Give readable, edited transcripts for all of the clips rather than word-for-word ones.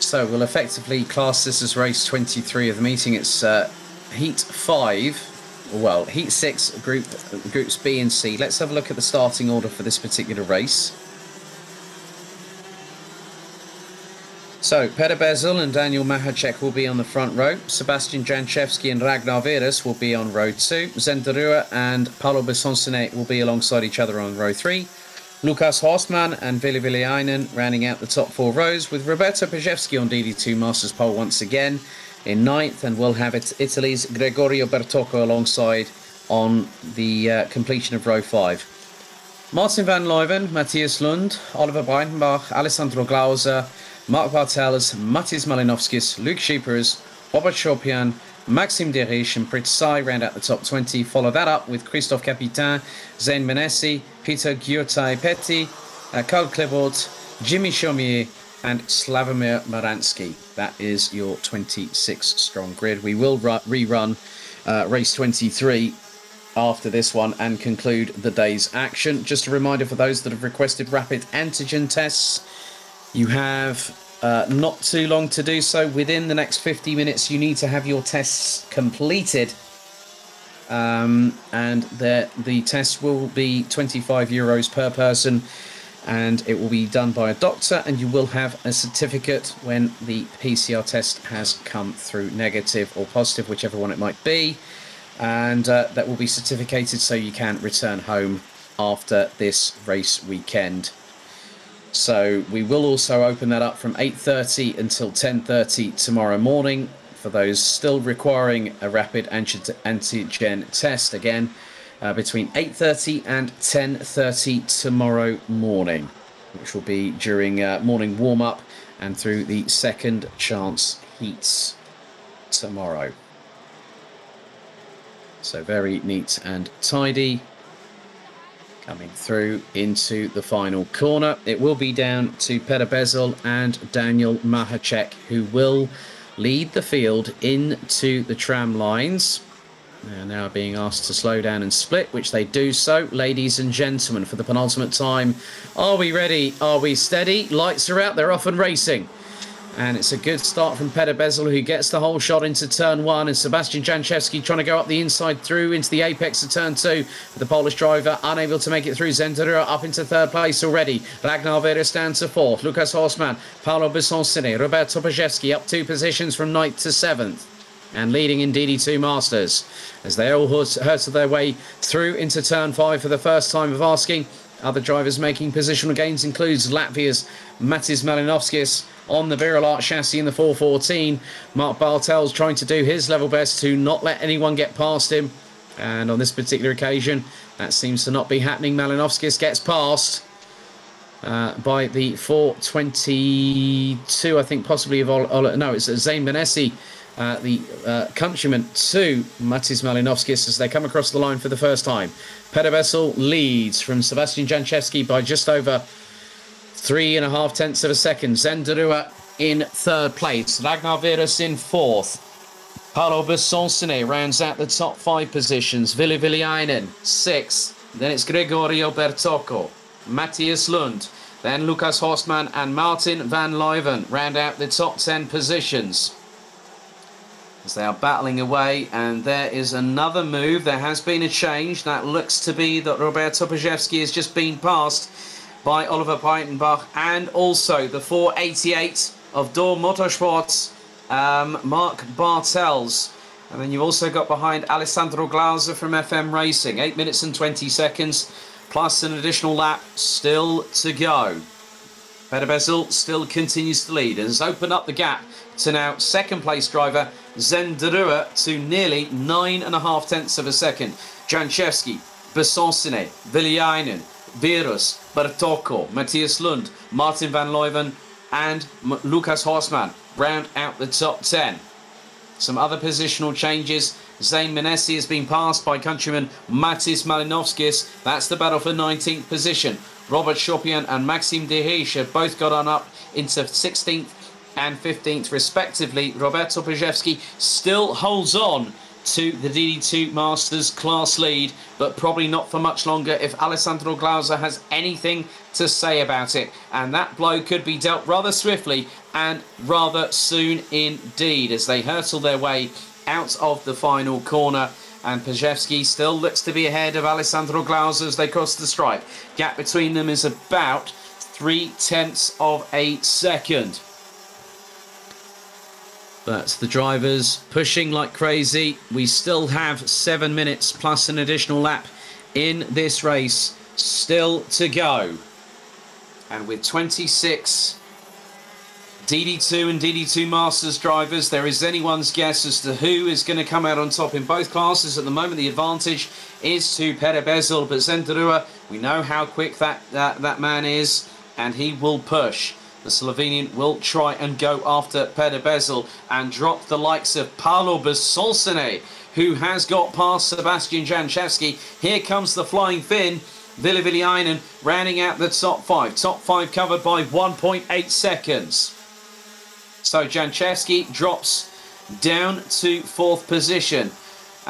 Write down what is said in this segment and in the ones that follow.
So we'll effectively class this as race 23 of the meeting. It's heat 5, well, heat 6, groups B and C. Let's have a look at the starting order for this particular race. So, Peter Bezel and Daniel Mahacek will be on the front row. Sebastian Janchevsky and Ragnar Veres will be on row 2. Zenderua and Paolo Besoncenet will be alongside each other on row 3. Lukas Horstmann and Ville Villainen rounding out the top 4 rows, with Roberto Pajewski on DD2 Masters pole once again in 9th, and we'll have Italy's Gregorio Bertocco alongside on the completion of row 5. Martin van Leuven, Matthias Lund, Oliver Breitenbach, Alessandro Glauser, Mark Bartels, Matis Malinovskis, Luke Scheepers, Robert Chopian, Maxime Derich and Pritsai round out the top 20. Follow that up with Christophe Capitain, Zayn Menessi, Peter Gyurtai-Petty, Karl Klebot, Jimmy Chaumier and Slavomir Maransky. That is your 26-strong grid. We will rerun race 23 after this one and conclude the day's action. Just a reminder for those that have requested rapid antigen tests, you have not too long to do so. Within the next 50 minutes, you need to have your tests completed. And the test will be €25 per person, and it will be done by a doctor, and you will have a certificate when the PCR test has come through negative or positive, whichever one it might be. And that will be certificated so you can return home after this race weekend. So we will also open that up from 8:30 until 10:30 tomorrow morning for those still requiring a rapid antigen test, again between 8:30 and 10:30 tomorrow morning, which will be during morning warm-up and through the second chance heats tomorrow. So very neat and tidy. Coming through into the final corner, it will be down to Peter Bezel and Daniel Mahacek, who will lead the field into the tram lines. They are now being asked to slow down and split, which they do so. Ladies and gentlemen, for the penultimate time, are we ready? Are we steady? Lights are out, they're off and racing. And it's a good start from Peter Bezel, who gets the whole shot into turn 1. And Sebastian Janchevsky trying to go up the inside through into the apex of turn 2. The Polish driver unable to make it through. Zenderua up into 3rd place already. Ragnar Veres down to 4th. Lukas Horstmann, Paolo Besoncenet, Roberto Pajewski up 2 positions from 9th to 7th. And leading in DD2 Masters, as they all hurtle their way through into turn 5 for the first time of asking. Other drivers making positional gains includes Latvia's Matis Malinovskis on the Virolart chassis in the 414. Mark Bartels trying to do his level best to not let anyone get past him. And on this particular occasion, that seems to not be happening. Malinovskis gets past by the 422, I think, possibly of no, it's Zayn Menessi, the countryman to Matis Malinovskis as they come across the line for the first time. Peter Bezel leads from Sebastian Janchevsky by just over 3.5 tenths of a second. Zenderua in 3rd place. Ragnar Veres in 4th. Paolo Besoncenet rounds out the top 5 positions. Ville Villainen 6th. Then it's Gregorio Bertocco, Matthias Lund. Then Lukas Horstmann and Martin van Leuven round out the top 10 positions. As they are battling away, and there is another move. There has been a change. That looks to be that Roberto Pajewski has just been passed by Oliver Breitenbach, and also the 488 of Dor Motorsports, Mark Bartels. And then you've also got behind Alessandro Glauser from FM Racing. 8 minutes and 20 seconds, plus an additional lap still to go. Peter Bezel still continues to lead and has opened up the gap to now 2nd place driver Zenderua to nearly 9.5 tenths of a second. Janchevsky, Besoncenet, Villainen, Veres, Bertocco, Matthias Lund, Martin van Leuven and Lukas Horstmann round out the top 10. Some other positional changes. Zayn Menessi has been passed by countryman Matis Malinovskis. That's the battle for 19th position. Robert Chopian and Maxime Derich have both got on up into 16th and 15th respectively. Roberto Pajewski still holds on to the DD2 Masters class lead, but probably not for much longer if Alessandro Glauser has anything to say about it. And that blow could be dealt rather swiftly and rather soon indeed as they hurtle their way out of the final corner. And Pajewski still looks to be ahead of Alessandro Glauser as they cross the stripe. Gap between them is about 0.3 of a second. But the drivers pushing like crazy. We still have 7 minutes plus an additional lap in this race still to go. And with 26 DD2 and DD2 Masters drivers, there is anyone's guess as to who is going to come out on top in both classes. At the moment, the advantage is to Pere Bezel, but Zendarua, we know how quick that man is, and he will push. The Slovenian will try and go after Pere Bezel and drop the likes of Paolo Besolsene, who has got past Sebastian Janchevski. Here comes the flying Finn. Ville Villainen rounding out the top five. Top five covered by 1.8 seconds. So Janchevski drops down to 4th position.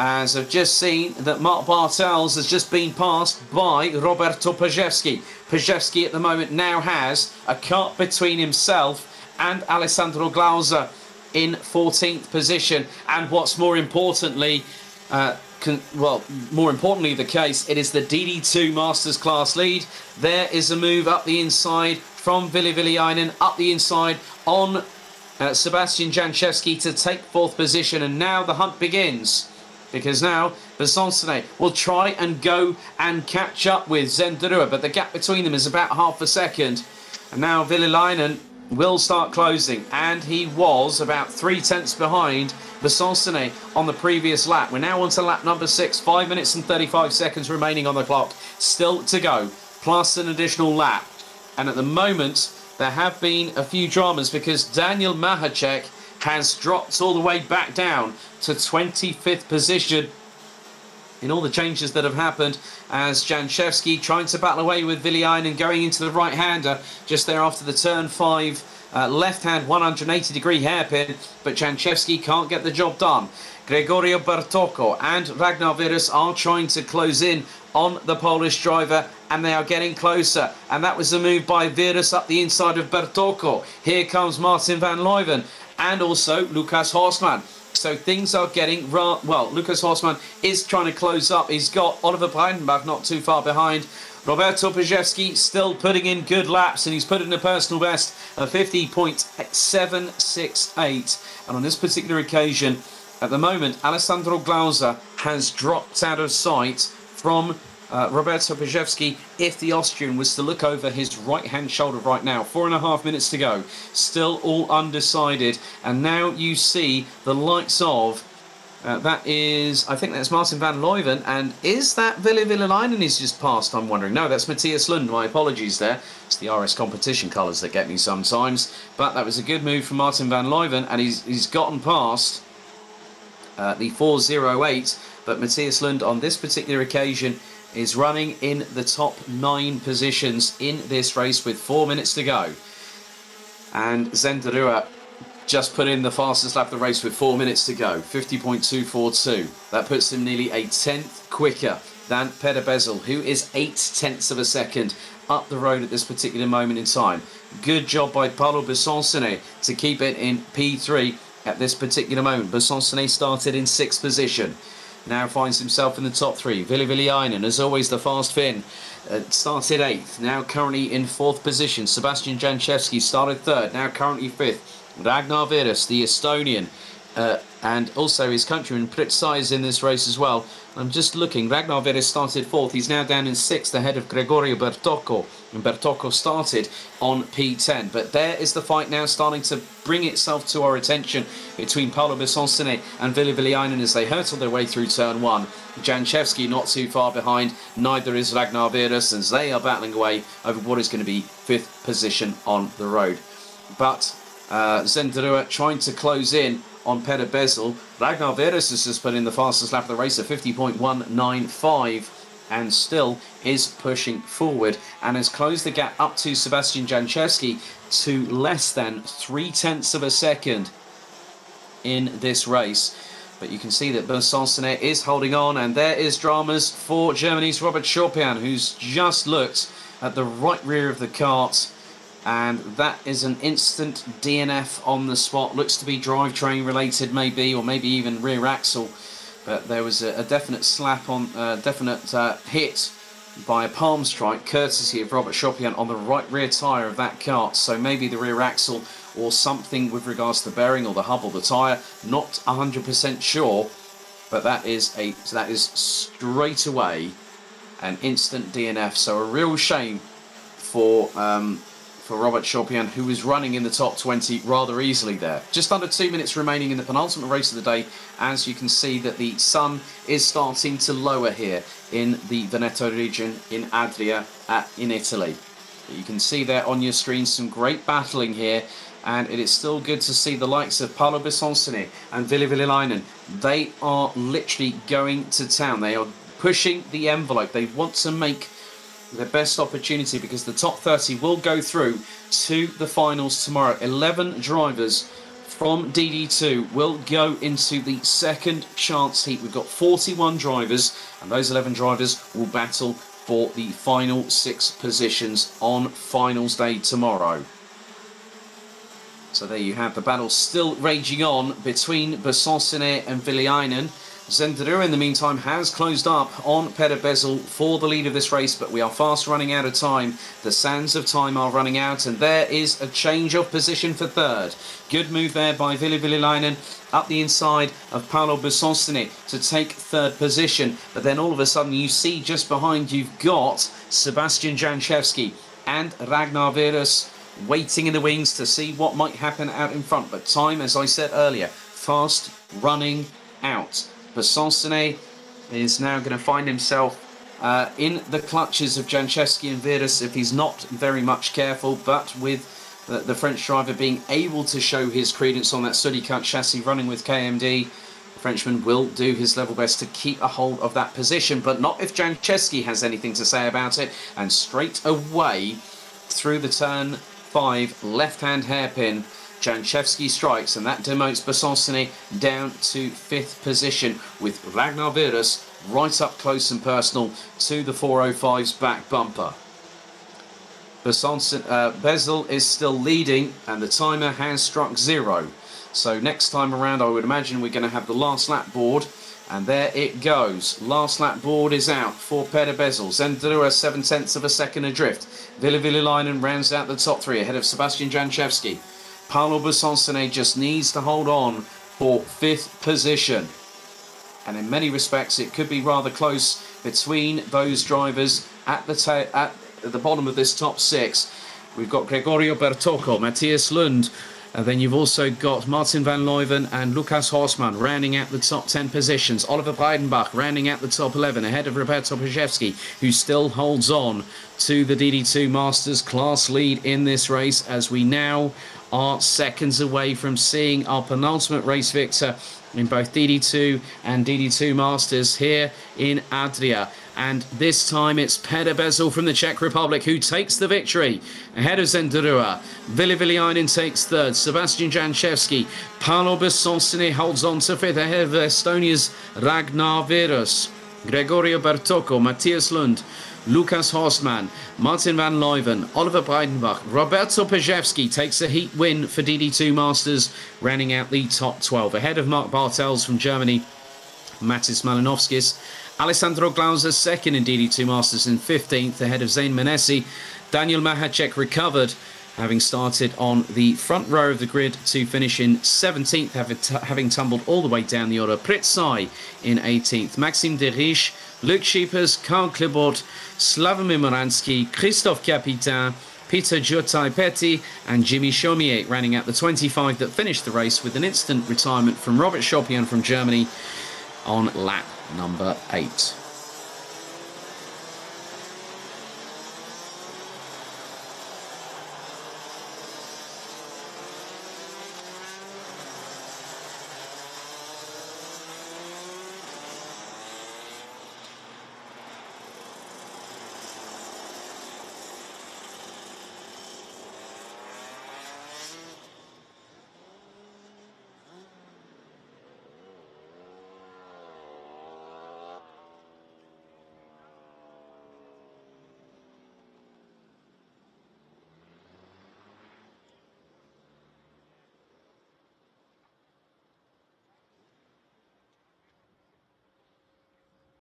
As I've just seen that Mark Bartels has just been passed by Roberto Pajewski. Pajewski at the moment now has a cut between himself and Alessandro Glauser in 14th position. And what's more importantly, more importantly the case, it is the DD2 Masters class lead. There is a move up the inside from Ville Villainen, up the inside on Sebastian Janchevski to take 4th position. And now the hunt begins, because now Besolsene will try and go and catch up with Zendarua, but the gap between them is about half a second. And now Villainen will start closing, and he was about 0.3 behind Besolsene on the previous lap. We're now on to lap number 6, 5 minutes and 35 seconds remaining on the clock. Still to go, plus an additional lap. And at the moment, there have been a few dramas because Daniel Mahacek has dropped all the way back down to 25th position in all the changes that have happened, as Janchevski trying to battle away with Villainen going into the right-hander just there after the turn 5 left-hand 180-degree hairpin, but Janchevski can't get the job done. Gregorio Bertocco and Ragnar Virus are trying to close in on the Polish driver, and they are getting closer. And that was a move by Virus up the inside of Bertocco. Here comes Martin van Leuven and also Lucas Horstmann. So things are getting well. Lucas Horstmann is trying to close up. He's got Oliver Breidenbach not too far behind. Roberto Pajewski still putting in good laps, and he's put in a personal best of 50.768. And on this particular occasion, at the moment, Alessandro Glauser has dropped out of sight from Roberto Pajewski if the Austrian was to look over his right-hand shoulder right now. 4.5 minutes to go. Still all undecided. And now you see the likes of, that is, I think that's Martin van Leuven. And is that Ville Villainen is just passed, I'm wondering? No, that's Matthias Lund. My apologies there. It's the RS competition colours that get me sometimes. But that was a good move from Martin van Leuven. And he's gotten past the 4:08. But Matthias Lund on this particular occasion is running in the top 9 positions in this race with 4 minutes to go. And Zendarua just put in the fastest lap of the race with 4 minutes to go, 50.242. That puts him nearly a tenth quicker than Pere Bezel, who is 0.8 of a second up the road at this particular moment in time. Good job by Paolo Besolsene to keep it in P3 at this particular moment. Besolsene started in 6th position. Now finds himself in the top 3. Ville Villainen, as always, the fast Finn, started 8th. Now currently in 4th position. Sebastian Janchevski started 3rd. Now currently 5th. Ragnar Virus, the Estonian, and also his countryman Pritsai is in this race as well. I'm just looking. Ragnar Virus started 4th. He's now down in 6th ahead of Gregorio Bertocco. And Bertocco started on P10. But there is the fight now starting to bring itself to our attention between Paolo Besolsene and Ville Villainen as they hurtle their way through turn 1. Janchevski not too far behind. Neither is Ragnar Virus, as they are battling away over what is going to be 5th position on the road. But Zendarua trying to close in on Pere Bezel. Ragnar Virus has just put in the fastest lap of the race at 50.195 and still is pushing forward and has closed the gap up to Sebastian Janchevski to less than 0.3 of a second in this race. But you can see that Besançonnet is holding on, and there is dramas for Germany's Robert Schorpian, who's just looked at the right rear of the kart, and that is an instant DNF on the spot. Looks to be drivetrain related, maybe, or maybe even rear axle. But there was a definite slap on, hit by a palm strike, courtesy of Robert Schorpian, on the right rear tyre of that kart. So maybe the rear axle or something with regards to the bearing or the hub or the tyre. Not 100% sure, but that is straight away an instant DNF. So a real shame for Robert Schorpian, who was running in the top 20 rather easily there. Just under 2 minutes remaining in the penultimate race of the day, as you can see that the sun is starting to lower here in the Veneto region in Adria in Italy. You can see there on your screen some great battling here, and it is still good to see the likes of Paolo Besançonnet and Ville Villelainen. They are literally going to town. They are pushing the envelope. They want to make their best opportunity, because the top 30 will go through to the finals tomorrow. 11 drivers from DD2 will go into the second chance heat. We've got 41 drivers, and those 11 drivers will battle for the final 6 positions on finals day tomorrow. So there you have the battle still raging on between Besançonnet and Villelainen. Zenderu, in the meantime, has closed up on Peder Bezel for the lead of this race, but we are fast running out of time. The sands of time are running out, and there is a change of position for third. Good move there by Ville Villelainen up the inside of Paolo Besançonnet to take third position. But then all of a sudden you see just behind you've got Sebastian Janczewski and Ragnar Virus waiting in the wings to see what might happen out in front. But time, as I said earlier, fast running out. Besançonnet is now going to find himself in the clutches of Janczewski and Virus if he's not very much careful, but with the French driver being able to show his credence on that sooty cut chassis running with KMD, the Frenchman will do his level best to keep a hold of that position, but not if Janczewski has anything to say about it. And straight away through the turn 5 left-hand hairpin, Janczewski strikes, and that demotes Besançonnet down to 5th position, with Ragnar Virus right up close and personal to the 405's back bumper. Bezel is still leading, and the timer has struck 0. So next time around, I would imagine we're going to have the last lap board, and there it goes. Last lap board is out for Peder Bezel. Zenderu 7/10 of a second adrift. Ville Villelainen rounds out the top 3 ahead of Sebastian Janczewski. Paolo Besançonnet just needs to hold on for 5th position. And in many respects, it could be rather close between those drivers at the bottom of this top 6. We've got Gregorio Bertocco, Matthias Lund, and then you've also got Martin van Leuven and Lucas Horsman rounding out the top 10 positions. Oliver Breidenbach rounding out the top 11 ahead of Roberto Pajewski, who still holds on to the DD2 Masters class lead in this race, as we now are seconds away from seeing our penultimate race victor in both DD2 and DD2 Masters here in Adria. And this time it's Peder Bezel from the Czech Republic who takes the victory ahead of Zenderu. Ville Villelainen takes 3rd. Sebastian Janczewski. Paolo Besançonnet holds on to 5th ahead of Estonia's Ragnar Virus. Gregorio Bertocco, Matthias Lund, Lucas Horsman, Martin van Leuven, Oliver Breidenbach. Roberto Pajewski takes a heat win for DD2 Masters, rounding out the top 12 ahead of Mark Bartels from Germany, Matis Malinovskis. Alessandro Glauser 2nd in DD2 Masters in 15th ahead of Zane Manesi. Daniel Mahacek recovered, having started on the front row of the grid to finish in 17th, having tumbled all the way down the order. Pritzai in 18th. Maxime Derich, Luc Schiepers, Karl Klibort, Slavomir Moransky, Christophe Capitain, Peter Jotai-Petty and Jimmy Chaumier rounding out the 25 that finished the race, with an instant retirement from Robert Schorpian from Germany on lap number 8.